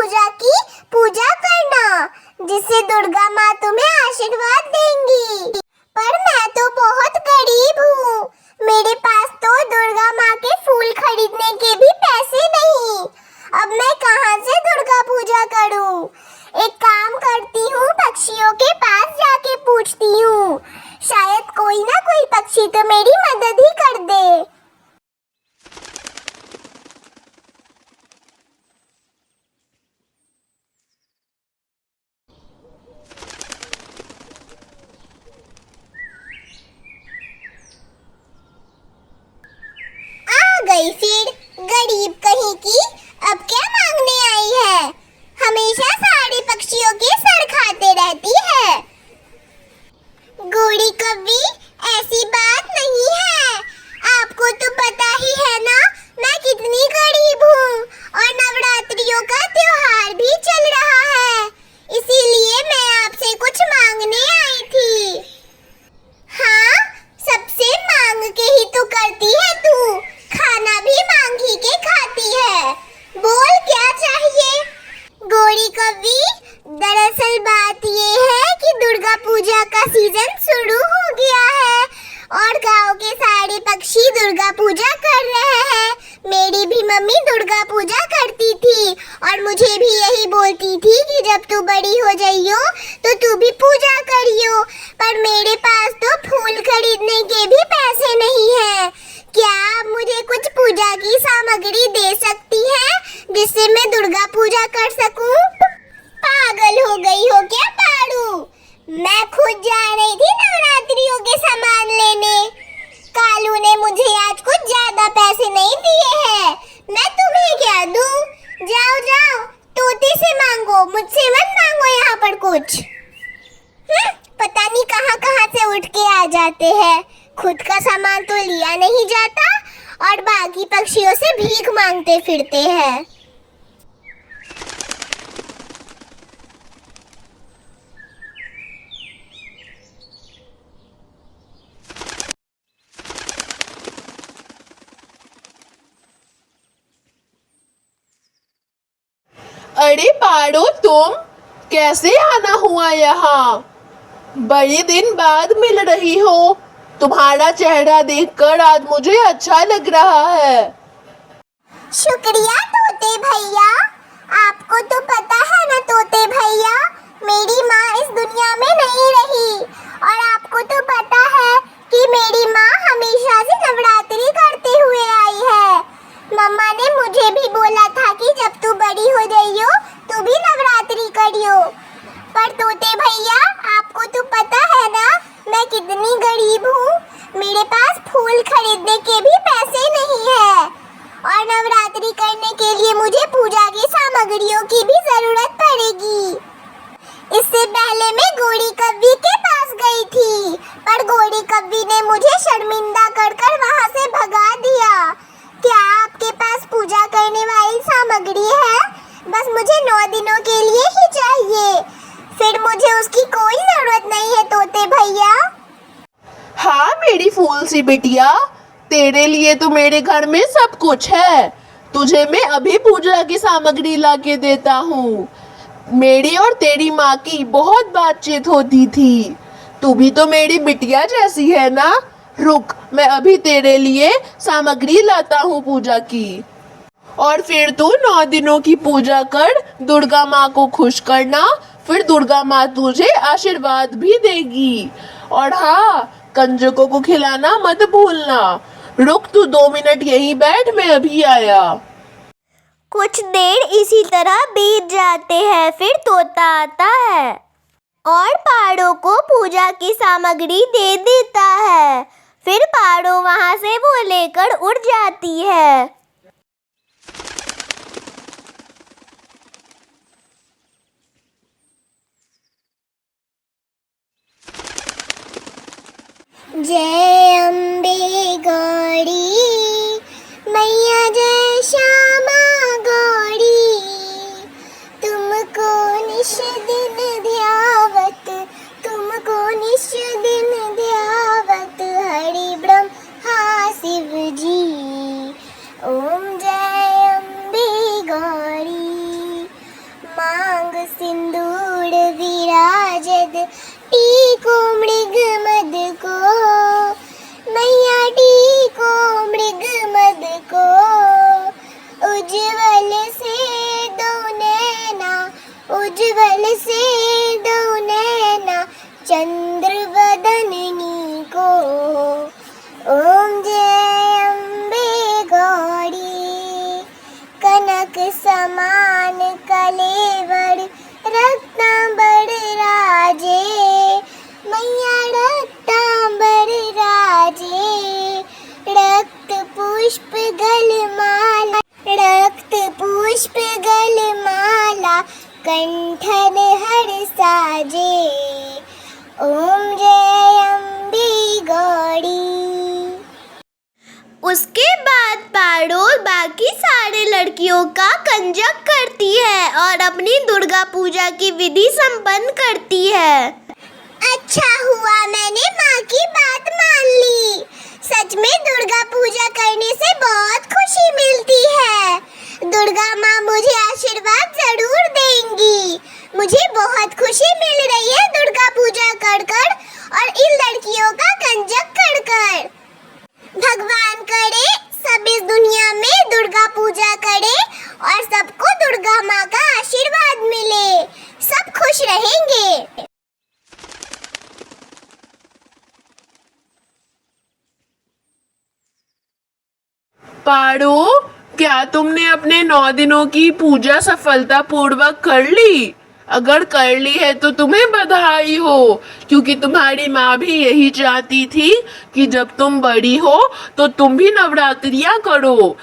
पूजा की पूजा करना, जिससे दुर्गा माँ तुम्हें आशीर्वाद देंगी। पर मैं तो बहुत गरीब हूँ, मेरे पास तो दुर्गा माँ के फूल खरीदने के भी पैसे नहीं। अब मैं कहाँ से दुर्गा पूजा करूँ? एक काम करती हूँ, पक्षियों के पास जाके पूछती हूँ, शायद कोई ना कोई पक्षी तो मेरी मदद ही कर दे। गई फिर गरीब कहीं की, अब क्या मांगने आई है? हमेशा सारे पक्षियों के सर खाते रहती है। गोरी कव्वी, ऐसी बात नहीं है। आपको तो पता ही है ना मैं कितनी गरीब हूँ, और नवरात्रियों का त्योहार भी चल रहा है, इसीलिए मैं आपसे कुछ मांगने आई थी। हाँ, सबसे मांग के ही तो करती है तू, खाना भी मांग ही के खाती है। बोल क्या चाहिए? गोरी कव्वी, दरअसल बात ये है कि दुर्गा पूजा का सीजन शुरू हो गया है और गांव के सारे पक्षी दुर्गा पूजा कर रहे हैं। मेरी भी मम्मी दुर्गा पूजा करती थी और मुझे भी यही बोलती थी कि जब तू बड़ी हो जाइयो तो तू भी पूजा करियो, पर मेरे पास तो फूल खरीदने के भी पैसे नहीं है। क्या आप मुझे कुछ पूजा की सामग्री दे सकती हैं, जिससे मैं दुर्गा पूजा कर सकूं? पागल हो गई हो क्या पारू? मैं खुद जा रही थी नवरात्रियों के सामान लेने। कालू ने मुझे आज कुछ ज्यादा पैसे नहीं दिए हैं, मैं तुम्हें क्या दूं? जाओ जाओ, तोते से मांगो, मुझसे मत मांगो यहाँ पर कुछ। पता नहीं कहाँ कहाँ से उठ के आ जाते हैं, खुद का सामान तो लिया नहीं जाता और बाकी पक्षियों से भीख मांगते फिरते हैं। अरे पारो, तुम कैसे आना हुआ यहाँ? बड़े दिन बाद मिल रही हो। तुम्हारा चेहरा देखकर आज मुझे अच्छा लग रहा है। शुक्रिया तोते भैया। आपको तो पता है ना तोते भैया, मेरी माँ इस दुनिया में नहीं रही, और आपको तो पता है कि मेरी माँ हमेशा से नवरात्रि करते हुए आई है। मम्मा ने मुझे भी बोला था कि जब तू बड़ी हो जाइयो तू भी नवरात्रि करियो। पर तोते भैया, आपको तो पता है ना मैं कितनी गरीब हूँ, मेरे पास फूल खरीदने के भी पैसे नहीं है, और नवरात्रि करने के लिए मुझे पूजा की सामग्रियों की भी जरूरत पड़ेगी। इससे पहले मैं गोरी कव्वी के पास गई थी, पर गोरी कव्वी ने मुझे शर्मिंदा कर वहाँ से भगा दिया। क्या आपके पास पूजा करने वाली सामग्री है? बस मुझे 9 दिनों के लिए ही चाहिए, फिर मुझे उसकी कोई जरूरत नहीं है तोते भैया। हाँ मेरी फूल सी बिटिया, तेरे लिए तो मेरे घर में सब कुछ है। तुझे मैं अभी पूजा की सामग्री ला के देता हूँ। मेरी और तेरी माँ की बहुत बातचीत होती थी। तू भी तो मेरी बिटिया जैसी है ना। रुक, मैं अभी तेरे लिए सामग्री लाता हूँ पूजा की। और फिर तू 9 दिनों की पूजा कर दुर्गा माँ को खुश करना, फिर दुर्गा माँ तुझे आशीर्वाद भी देगी। और हाँ, कंजकों को खिलाना मत भूलना। रुक, तू 2 मिनट यहीं बैठ, मैं अभी आया। कुछ देर इसी तरह बीत जाते हैं, फिर तोता आता है और पाड़ों को पूजा की सामग्री दे देता है। फिर पाड़ो वहाँ से वो लेकर उड़ जाती है। जय अम्बे गौरी मैया, जय श्यामा गौरी, तुमको निश दिन ध्यावत, तुमको निश दिन ध्यावत, हरि ब्रह्मा शिव जी। ओम जय अम्बे गौरी, उज्जवल से दो नैना चंद्र बदननी को। ओम जय अम्बे गौरी कनक समान कलेवर रत्नांबर राजे। मैया रत्नांबर राजे रक्त पुष्प गलमाला रक्त पुष्प गलमाला कंठन हर साजे। ओम जय अम्बे गौरी। उसके बाद पारो बाकी सारे लड़कियों का कंजक करती है और अपनी दुर्गा पूजा की विधि संपन्न करती है। अच्छा हुआ मैंने माँ की बात मान ली। सच में दुर्गा पूजा करने से बहुत खुशी मिलती है। दुर्गा माँ मुझे आशीर्वाद जरूर देंगी। मुझे बहुत खुशी मिल रही है दुर्गा पूजा कर कर और इन लड़कियों का कंजक कर कर। भगवान करे सब इस दुनिया में दुर्गा पूजा करे और सबको दुर्गा माँ का आशीर्वाद मिले। सब खुश रहेंगे। पारो, क्या तुमने अपने 9 दिनों की पूजा सफलतापूर्वक कर ली? अगर कर ली है तो तुम्हें बधाई हो, क्योंकि तुम्हारी माँ भी यही चाहती थी कि जब तुम बड़ी हो तो तुम भी नवरात्रियां करो।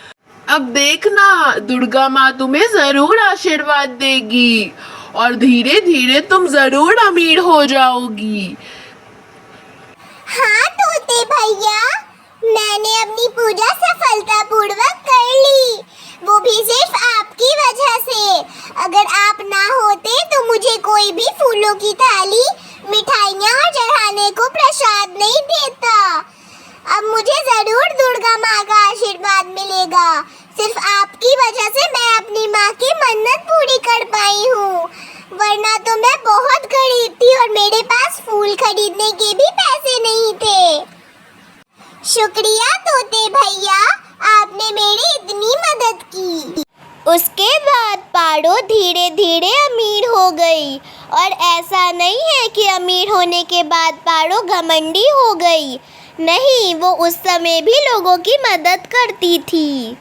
अब देखना, दुर्गा माँ तुम्हें जरूर आशीर्वाद देगी और धीरे धीरे तुम जरूर अमीर हो जाओगी। हाँ तोते भैया, मैंने अपनी पूजा सफलतापूर्वक कर ली, वो भी सिर्फ आपकी वजह से। अगर आप ना होते तो मुझे कोई भी फूलों की थाली, मिठाइयाँ और चढ़ाने को प्रसाद नहीं देता। अब मुझे जरूर दुर्गा माँ का आशीर्वाद मिलेगा। सिर्फ आपकी वजह से मैं अपनी माँ की मन्नत पूरी कर पाई हूँ, वरना तो मैं बहुत गरीब थी और मेरे पास फूल खरीदने के भी पैसे नहीं थे। शुक्रिया तोते भैया, आपने मेरी इतनी मदद की। उसके बाद पारो धीरे धीरे अमीर हो गई और ऐसा नहीं है कि अमीर होने के बाद पारो घमंडी हो गई। नहीं, वो उस समय भी लोगों की मदद करती थी।